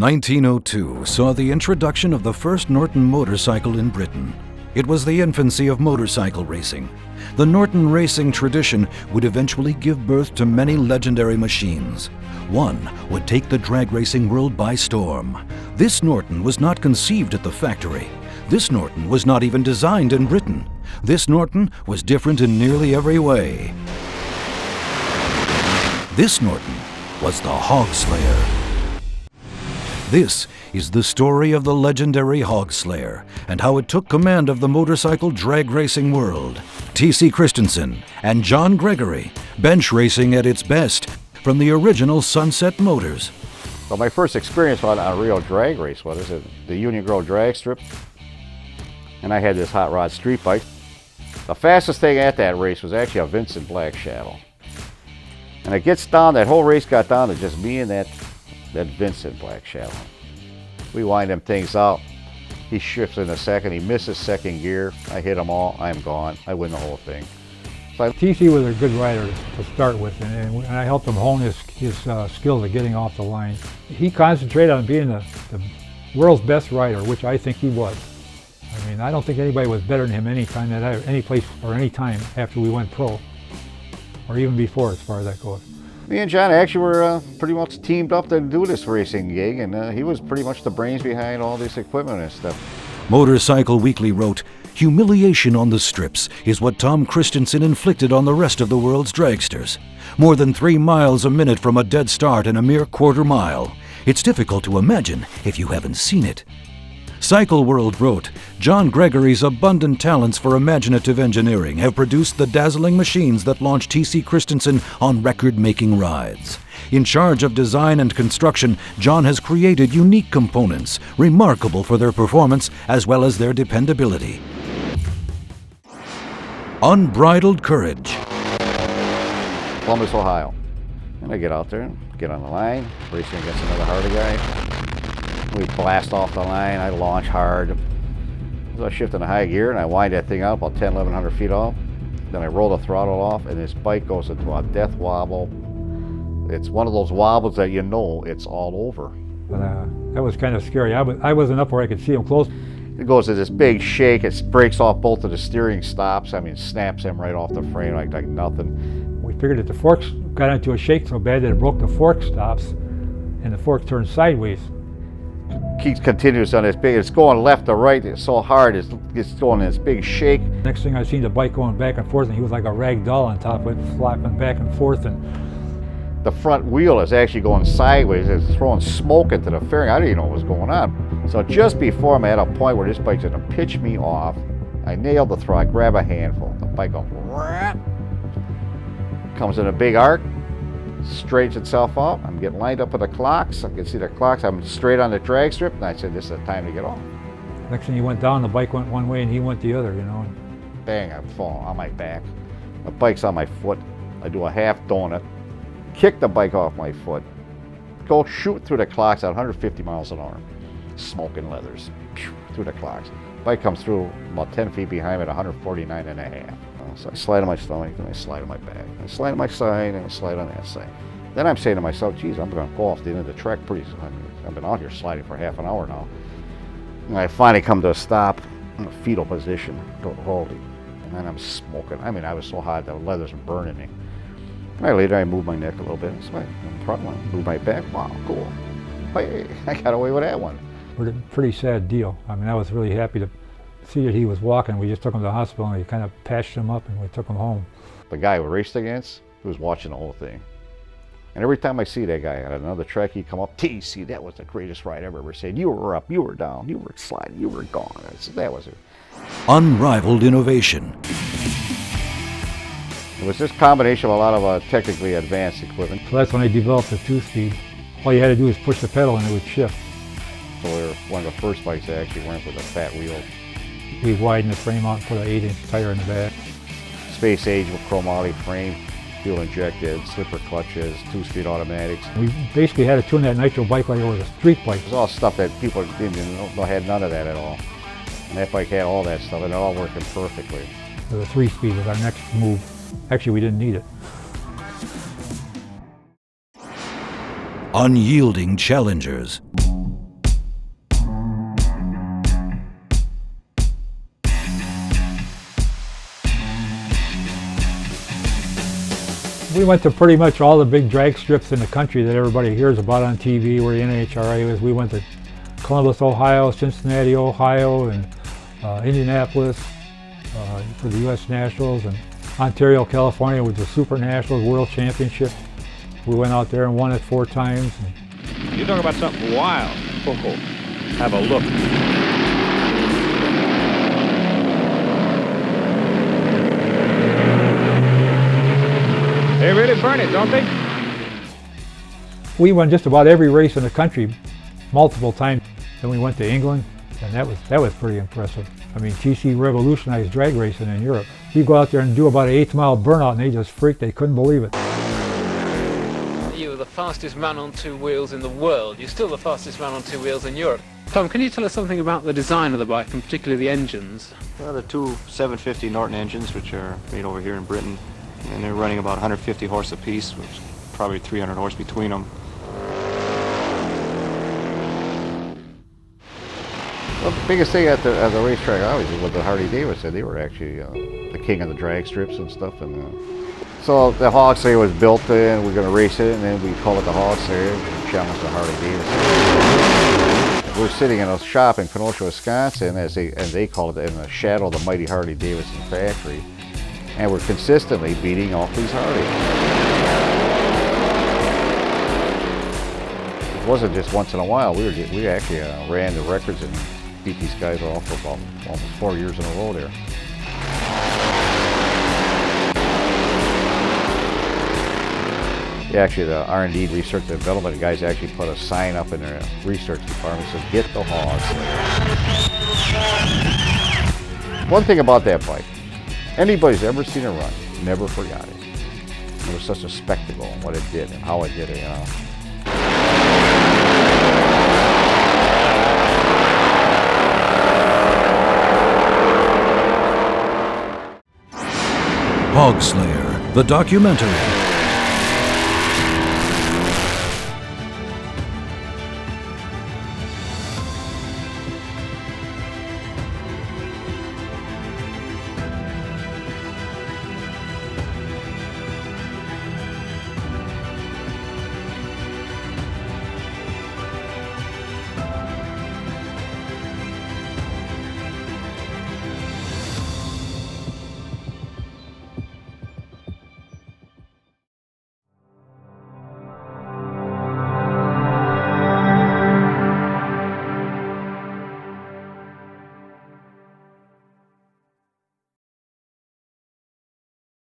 1902 saw the introduction of the first Norton motorcycle in Britain. It was the infancy of motorcycle racing. The Norton racing tradition would eventually give birth to many legendary machines. One would take the drag racing world by storm. This Norton was not conceived at the factory. This Norton was not even designed in Britain. This Norton was different in nearly every way. This Norton was the Hogslayer. This is the story of the legendary Hogslayer and how it took command of the motorcycle drag racing world. TC Christenson and John Gregory, bench racing at its best, from the original Sunset Motors. Well, my first experience on a real drag race was at the Union Grove drag strip, and I had this hot rod street bike. The fastest thing at that race was actually a Vincent Black Shadow. And it gets down, that whole race got down to just me and that Vincent Black Shadow. We wind them things out. He shifts in a second, he misses second gear. I hit them all, I'm gone. I win the whole thing. TC was a good rider to start with, and I helped him hone his skills at getting off the line. He concentrated on being the world's best rider, which I think he was. I mean, I don't think anybody was better than him any place or any time after we went pro, or even before, as far as that goes. Me and John actually were pretty much teamed up to do this racing gig, and he was pretty much the brains behind all this equipment and stuff. Motorcycle Weekly wrote, "Humiliation on the strips is what Tom Christenson inflicted on the rest of the world's dragsters. More than 3 miles a minute from a dead start in a mere quarter mile. It's difficult to imagine if you haven't seen it." Cycle World wrote, "John Gregory's abundant talents for imaginative engineering have produced the dazzling machines that launched TC Christenson on record-making rides. In charge of design and construction, John has created unique components, remarkable for their performance as well as their dependability." Unbridled courage. Columbus, Ohio. And I get out there, get on the line, racing against another Harley guy. We blast off the line, I launch hard. So I shift into high gear and I wind that thing out about 1,100 feet off. Then I roll the throttle off and this bike goes into a death wobble. It's one of those wobbles that you know it's all over. But, that was kind of scary. I wasn't up where I could see him close. It goes to this big shake, it breaks off both of the steering stops. I mean, snaps him right off the frame like nothing. We figured that the forks got into a shake so bad that it broke the fork stops and the fork turned sideways. Keeps continuous on this big, it's going left to right, it's so hard, it's going in this big shake. Next thing I seen the bike going back and forth and he was like a rag doll on top of it, flapping back and forth. And the front wheel is actually going sideways, it's throwing smoke into the fairing. I didn't even know what was going on. So just before I'm at a point where this bike's gonna pitch me off, I nailed the throttle, I grab a handful, the bike goes, comes in a big arc, straightens itself out. I'm getting lined up with the clocks. I can see the clocks. I'm straight on the drag strip, and I said, "This is the time to get off." Next thing he went down, the bike went one way and he went the other, you know. Bang! I fall on my back. The bike's on my foot. I do a half donut, kick the bike off my foot, go shoot through the clocks at 150 miles an hour, smoking leathers, through the clocks. Bike comes through about 10 feet behind me at 149 and a half. So I slide on my stomach, and I slide on my back. I slide on my side, and I slide on that side. Then I'm saying to myself, geez, I'm going to go off the end of the track pretty soon. I mean, I've been out here sliding for half an hour now. And I finally come to a stop in a fetal position, holy. And then I'm smoking. I mean, I was so hot, the leathers were burning me. Right later, I moved my neck a little bit. It's like, no problem. I moved my back. Wow, cool. Hey, I got away with that one. Pretty sad deal. I mean, I was really happy to see that he was walking. We just took him to the hospital and we kind of patched him up and we took him home. The guy we raced against, he was watching the whole thing. And every time I see that guy at another track, he'd come up, TC, that was the greatest ride I've ever seen. You were up, you were down, you were sliding, you were gone. That was it. Unrivaled innovation. It was this combination of a lot of technically advanced equipment. So that's when I developed the 2-speed. All you had to do was push the pedal and it would shift. So we were one of the first bikes that actually went with a fat wheel. We widened the frame out and put an 8-inch tire in the back. Space age with chromoly frame, fuel injected, slipper clutches, 2-speed automatics. We basically had to tune that nitro bike like it was a street bike. It was all stuff that people didn't know, had none of that at all. And that bike had all that stuff and it all working perfectly. So the 3-speed was our next move. Actually, we didn't need it. Unyielding challengers. We went to pretty much all the big drag strips in the country that everybody hears about on TV, where the NHRA is. We went to Columbus, Ohio, Cincinnati, Ohio, and Indianapolis for the U.S. Nationals, and Ontario, California with the Super Nationals World Championship. We went out there and won it 4 times. You talk about something wild. Cool. Have a look. They really burn it, don't they? We won just about every race in the country multiple times. Then we went to England, and that was pretty impressive. I mean, TC revolutionized drag racing in Europe. You go out there and do about an 8th-mile burnout, and they just freaked. They couldn't believe it. You were the fastest man on 2 wheels in the world. You're still the fastest man on 2 wheels in Europe. Tom, can you tell us something about the design of the bike, and particularly the engines? Well, the 2 750 Norton engines, which are made over here in Britain, and they're running about 150 horse apiece, which is probably 300 horse between them. Well, the biggest thing at the racetrack always was the Harley Davidson. They were actually the king of the drag strips and stuff. And so the Hogslayer was built, and we're going to race it, and then we call it the Hogslayer and challenge the Harley Davidson. We're sitting in a shop in Kenosha, Wisconsin, as they call it, in the shadow of the mighty Harley Davidson factory, and we're consistently beating off these Harleys. It wasn't just once in a while. We actually ran the records and beat these guys off for about almost 4 years in a row there. Yeah, actually, the R&D, research and development guys actually put a sign up in their research department that says, "Get the Hogslayer." One thing about that bike, anybody's ever seen it run, never forgot it. It was such a spectacle and what it did and how it did it, you know. Hogslayer, the documentary.